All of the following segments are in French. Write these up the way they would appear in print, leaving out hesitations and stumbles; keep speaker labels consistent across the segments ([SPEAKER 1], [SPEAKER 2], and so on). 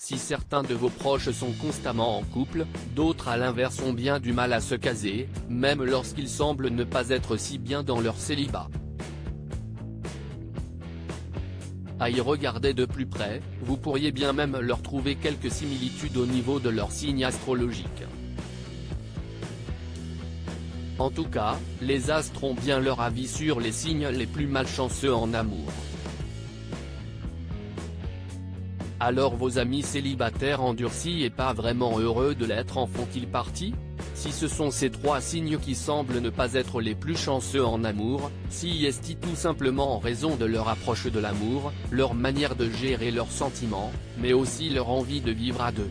[SPEAKER 1] Si certains de vos proches sont constamment en couple, d'autres à l'inverse ont bien du mal à se caser, même lorsqu'ils semblent ne pas être si bien dans leur célibat. À y regarder de plus près, vous pourriez bien même leur trouver quelques similitudes au niveau de leur signe astrologique. En tout cas, les astres ont bien leur avis sur les signes les plus malchanceux en amour. Alors vos amis célibataires endurcis et pas vraiment heureux de l'être en font-ils partie? Si ce sont ces trois signes qui semblent ne pas être les plus chanceux en amour, si est-il tout simplement en raison de leur approche de l'amour, leur manière de gérer leurs sentiments, mais aussi leur envie de vivre à deux.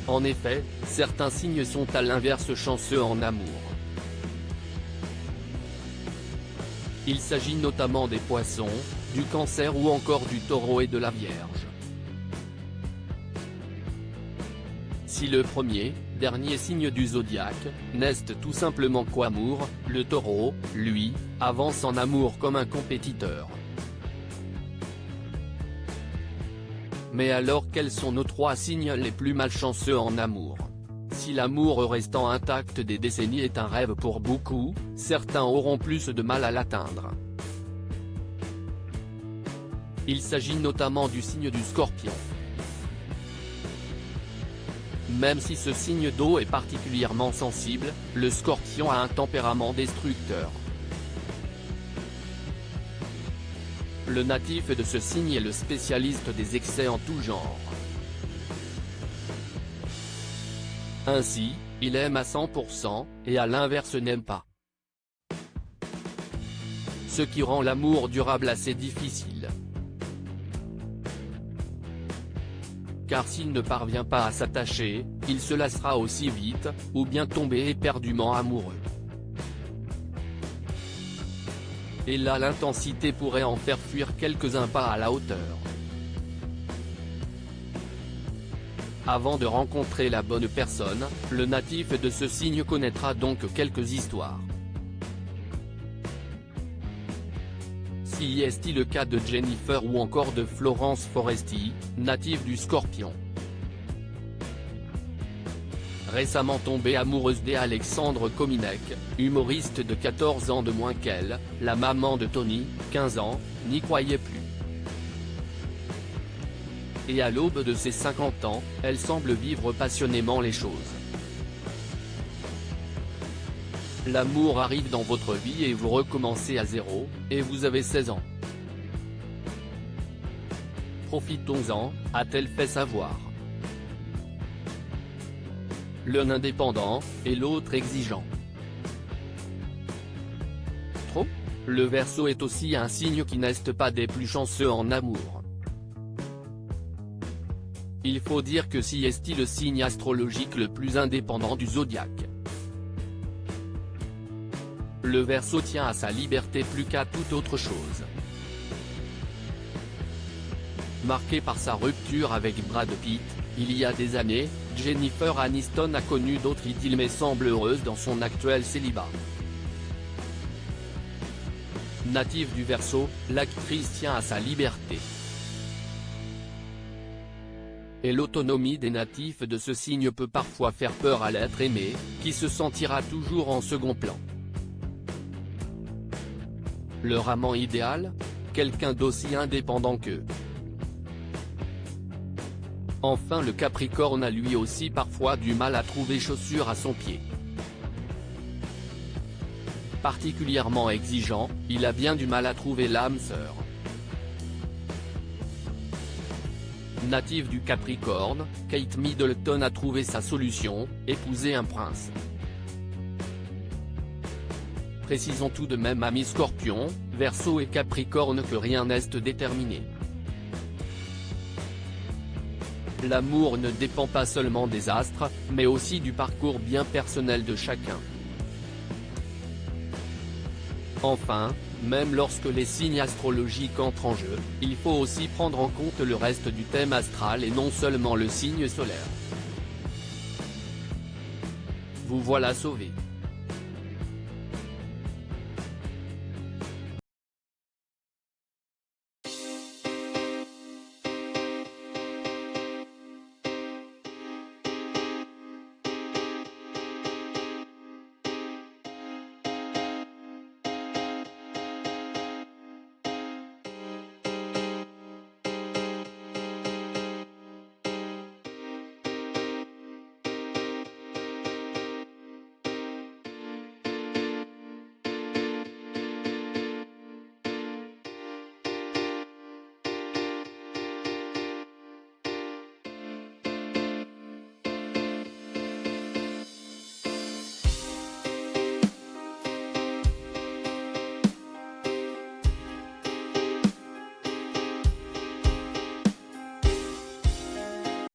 [SPEAKER 1] En effet, certains signes sont à l'inverse chanceux en amour. Il s'agit notamment des Poissons, du Cancer ou encore du Taureau et de la Vierge. Si le premier, dernier signe du zodiaque, n'est tout simplement qu'amour, le Taureau, lui, avance en amour comme un compétiteur. Mais alors quels sont nos trois signes les plus malchanceux en amour? Si l'amour restant intact des décennies est un rêve pour beaucoup, certains auront plus de mal à l'atteindre. Il s'agit notamment du signe du Scorpion. Même si ce signe d'eau est particulièrement sensible, le Scorpion a un tempérament destructeur. Le natif de ce signe est le spécialiste des excès en tout genre. Ainsi, il aime à 100%, et à l'inverse n'aime pas. Ce qui rend l'amour durable assez difficile. Car s'il ne parvient pas à s'attacher, il se lassera aussi vite, ou bien tomber éperdument amoureux. Et là l'intensité pourrait en faire fuir quelques-uns pas à la hauteur. Avant de rencontrer la bonne personne, le natif de ce signe connaîtra donc quelques histoires. Si est-il le cas de Jennifer ou encore de Florence Foresti, native du Scorpion. Récemment tombée amoureuse d'Alexandre Kominek, humoriste de 14 ans de moins qu'elle, la maman de Tony, 15 ans, n'y croyait plus. Et à l'aube de ses 50 ans, elle semble vivre passionnément les choses. L'amour arrive dans votre vie et vous recommencez à zéro, et vous avez 16 ans. Profitons-en, a-t-elle fait savoir. L'un indépendant, et l'autre exigeant. Trop? Le Verseau est aussi un signe qui n'est pas des plus chanceux en amour. Il faut dire que si est le signe astrologique le plus indépendant du zodiaque. Le Verseau tient à sa liberté plus qu'à toute autre chose. Marqué par sa rupture avec Brad Pitt, il y a des années, Jennifer Aniston a connu d'autres idylles mais semble heureuse dans son actuel célibat. Native du Verseau, l'actrice tient à sa liberté. Et l'autonomie des natifs de ce signe peut parfois faire peur à l'être aimé, qui se sentira toujours en second plan. Leur amant idéal? Quelqu'un d'aussi indépendant qu'eux. Enfin le Capricorne a lui aussi parfois du mal à trouver chaussure à son pied. Particulièrement exigeant, il a bien du mal à trouver l'âme sœur. Native du Capricorne, Kate Middleton a trouvé sa solution, épouser un prince. Précisons tout de même amis Scorpion, Verseau et Capricorne que rien n'est déterminé. L'amour ne dépend pas seulement des astres, mais aussi du parcours bien personnel de chacun. Enfin, même lorsque les signes astrologiques entrent en jeu, il faut aussi prendre en compte le reste du thème astral et non seulement le signe solaire. Vous voilà sauvé.